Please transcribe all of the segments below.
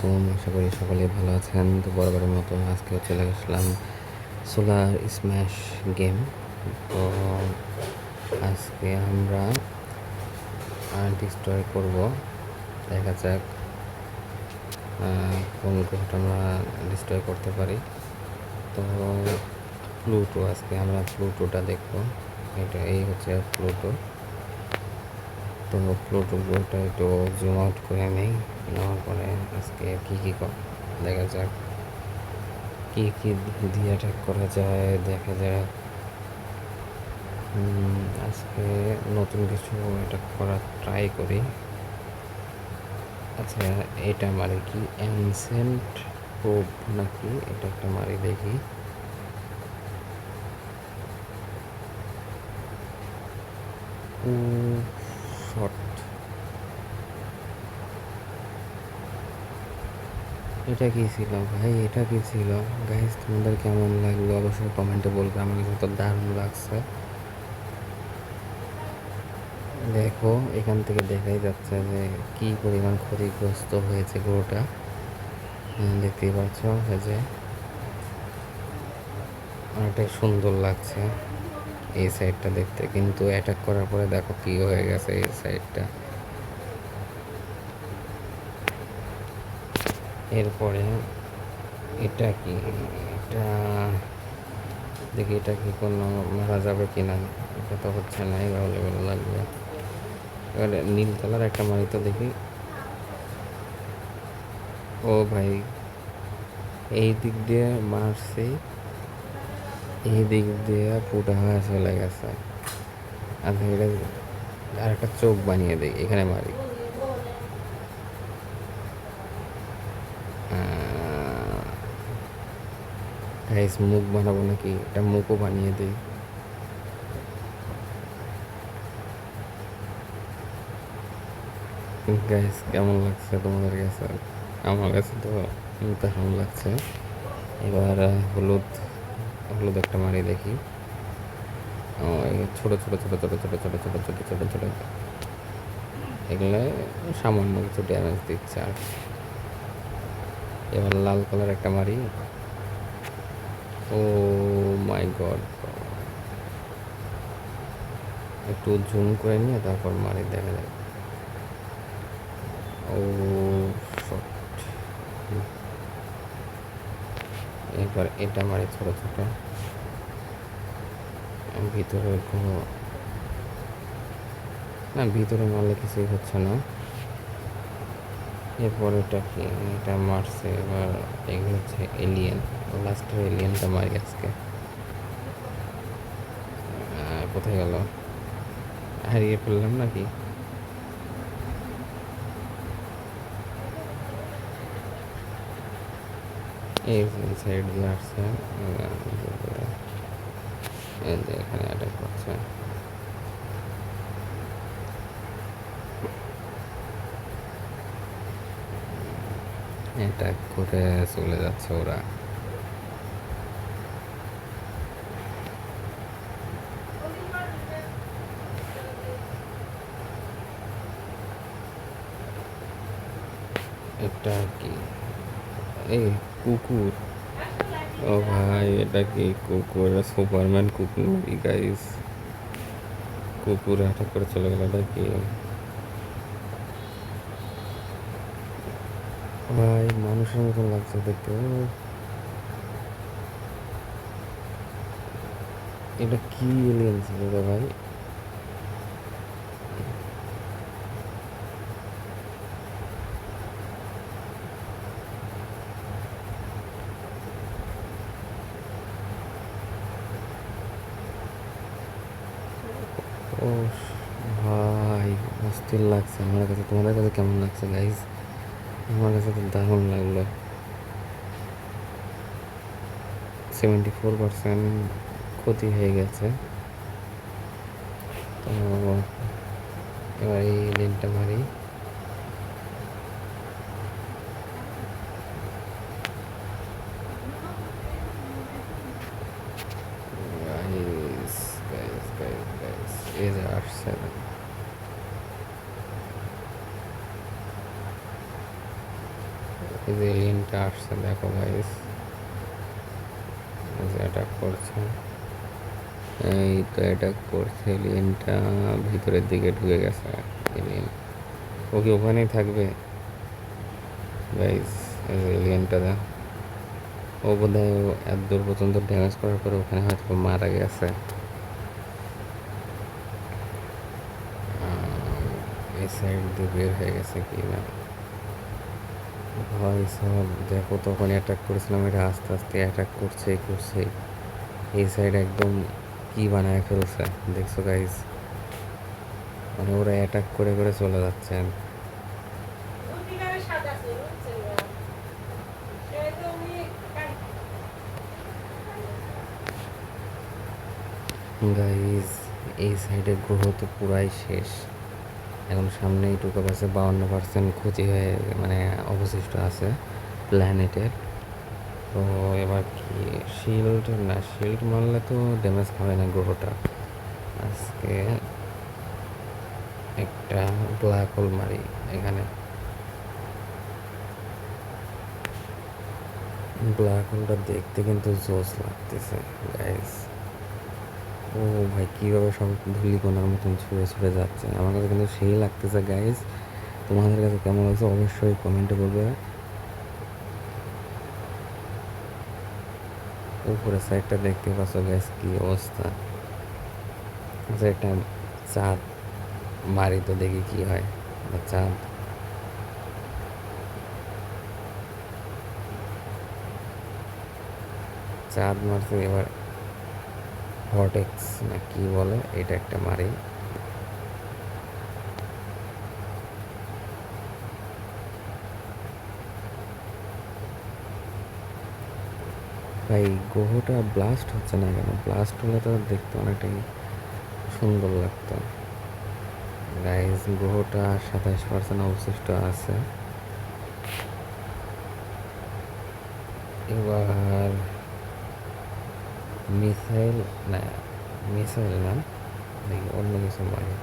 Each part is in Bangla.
আলাইকুম, আশা করি সকলেই ভালো আছেন। তো বরাবরের মতো আজকেও চলে আসলাম সোলার স্ম্যাশ গেম। তো আজকে আমরা ডিস্ট্রয় করব, দেখা যাক কোন গ্রহটা আমরা ডিস্ট্রয় করতে পারি। তো প্লুটো, আজকে আমরা প্লুটোটা দেখব। এই হচ্ছে প্লুটো। তো প্লুটো গ্রহটা একটু জুম আউট করে নেই, নেওয়ার পরে আজকে কী দেখা যাক কী কী দিয়ে অ্যাটাক করা যায়, দেখা যায়। আজকে নতুন কিছু অ্যাটাক করার ট্রাই করি। আচ্ছা, এটা মারি কি অ্যানসেন্ট প্রোব নাকি? এটা একটা মারি দেখি। শট, এটা কি ছিল ভাই? এটা কি ছিল গাইস? তোমাদের কেমন লাগলো অবশ্যই কমেন্টে বলবে। আমার কাছে তো দারুণ লাগছে। দেখো, এখান থেকে দেখাই যাচ্ছে যে কি পরিমাণ ক্ষতিগ্রস্ত হয়েছে গ্রহটা। দেখতেই পাচ্ছ যে অনেকটাই সুন্দর লাগছে এই সাইডটা দেখতে, কিন্তু অ্যাটাক করার পরে দেখো কি হয়ে গেছে এই সাইডটা। এরপরে এটা কি? এটা দেখি, এটা কি কোনো মারা যাবে কি না? এটা তো হচ্ছে না, ভালো ভালো লাগবে। এবারে নীল কালার একটা মারি তো দেখি। ও ভাই, এই দিক দিয়ে মারছি, এই দিক দিয়ে ফুটা হয়ে চলে গেছে। আচ্ছা, এটা আর একটা চোখ বানিয়ে দিই, এখানে মারি। গাইস, মুখ বানাবো নাকি? এটা মুখও বানিয়ে দিই। গাইস, কেমন লাগছে তোমাদের কাছে? আমার কাছে তো দারুণ লাগছে। এবার হলুদ, হলুদ একটা মারি দেখি। ছোট ছোট ছোট ছোট ছোট ছোট ছোট ছোট ছোট ছোট এগুলো সামান্য কিছু ড্যামেজ দিচ্ছে। আর এবার লাল কালার একটা মারি। ও মাই গড, একটু জুম করে নিয়ে তারপর মারি, দেখা যায়। ও শট। এবার এটা মারি ছোট ছোট, ভিতরে কোনো না, ভিতরে মারলে কিছুই হচ্ছে না। এরপর এটা কি? এটা মারছে। এবার এগুলো হচ্ছে এলিয়েন, লাস্টের এলিয়েনটা মারি আজকে। কোথায় গেল? হারিয়ে ফেললাম নাকি? এই সাইড দিয়ে আসছে, এখানে অ্যাটাক করছে। অ্যাটাক করে চলে যাচ্ছে ওরা। এটা কি? এই কুকুর। ও ভাই, এটা কি কুকুর? সুপারম্যান কুকুর নাকি গাইস? কুকুর অ্যাটাক করে চলে গেল। এটা কি ভাই? মানুষের মতন লাগছে দেখতে। এটা কি এলিয়েন ছিল রে ভাই? ও ভাই, অস্থির লাগছে আমার কাছে। তোমাদের কাছে কেমন লাগছে গাইস? আমার কাছে তো দারুণ লাগলো। 74% ক্ষতি হয়ে গেছে। তো এবার এই লেনটা মারি। এই যে আসছে, এই যে এলিয়েনটা আসছে দেখো গাইস, যে অ্যাটাক করছে, এই তো অ্যাটাক করছে এলিয়েনটা, ভিতরের দিকে ঢুকে গেছে এলিয়েন। ও কি ওখানেই থাকবে গাইস? এই যে এলিয়েনটা ও বোধ হয় এত দূর পর্যন্ত ড্যামেজ করার পরে ওখানে হয়তো মারা গেছে। এই সাইড দিয়ে বের হয়ে গেছে কি না ভাই সব দেখো, তখন অ্যাটাক করেছিলাম, এটা আস্তে আস্তে অ্যাটাক করছে করছে, এই সাইড একদম কি বানায় ফেলছে দেখছো গাইস, মানে ওরা অ্যাটাক করে করে চলে যাচ্ছে। গাইস এই সাইডের গ্রহ তো পুরাই শেষ, এখন সামনে এইটুকু আছে 52% ক্ষতি হয়ে মানে অবশিষ্ট আছে প্ল্যানেটের। তো এবার কি শিল্ড, না শিল্ড মারলে তো ড্যামেজ খাবে না গ্রহটা। আজকে একটা ব্ল্যাক হোল মারি এখানে, ব্ল্যাক হোলটা দেখতে কিন্তু জোস লাগতেছে গাইস। ও ভাই কীভাবে সব ধূলিকণার মতন ছুঁড়ে ছুঁড়ে যাচ্ছে, আমার কাছে কিন্তু সেই লাগতেছে গাইস। তোমাদের কাছে কেমন লাগছে অবশ্যই কমেন্টে বলবে। উপরে সাইডটা দেখতে পাচ্ছ গাইস কি অবস্থা, আচ্ছা একটা চাঁদ মারি তো দেখি কি হয়। চাঁদ চাঁদ মারছে এবার, হটেক্স না কি বলে এটা একটা মারি। ভাই গ্রহটা ব্লাস্ট হচ্ছে না কেন? ব্লাস্ট হলে তো দেখতে অনেকটাই সুন্দর লাগতো গাইজ। গ্রহটা 27% অবশিষ্ট আছে। এবার মিসাইল, না মিসাইল না, দেখি অন্য কিছু মারি,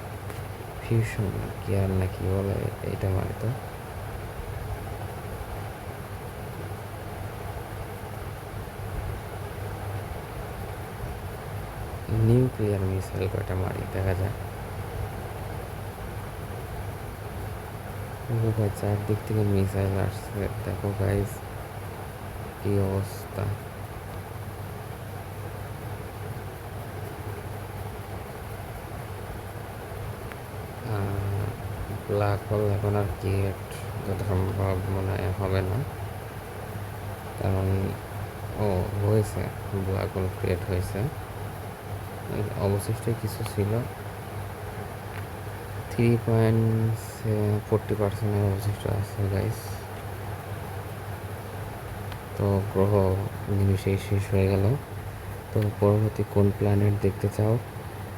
ফিউশন কেয়ার না কি বলে এইটা মারি তো। নিউক্লিয়ার মিসাইল কয়টা মারি দেখা যাক। ও ভাই চারদিক থেকে মিসাইল আসছে দেখো গাইজ কি অবস্থা। ব্ল্যাক হোল এখন আর ক্রিয়েট যত সম্ভব মনে হয় হবে না, কারণ ও হয়েছে, ব্ল্যাক হোল ক্রিয়েট হয়েছে। অবশিষ্ট কিছু ছিল 3.40% অবশিষ্ট আছে গাইস। তো গ্রহ নিমিশেই শেষ হয়ে গেল। তো পরবর্তী কোন প্ল্যানেট দেখতে চাও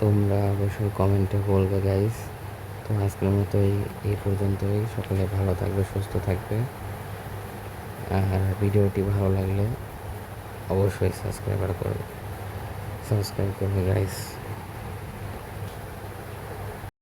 তোমরা অবশ্যই কমেন্টে বলবে গাইস। তো আজকের মতো এই পর্যন্তই, সকলে ভালো থাকবে, সুস্থ থাকবে, আর ভিডিওটি ভালো লাগলে অবশ্যই সাবস্ক্রাইব করবে গাইস।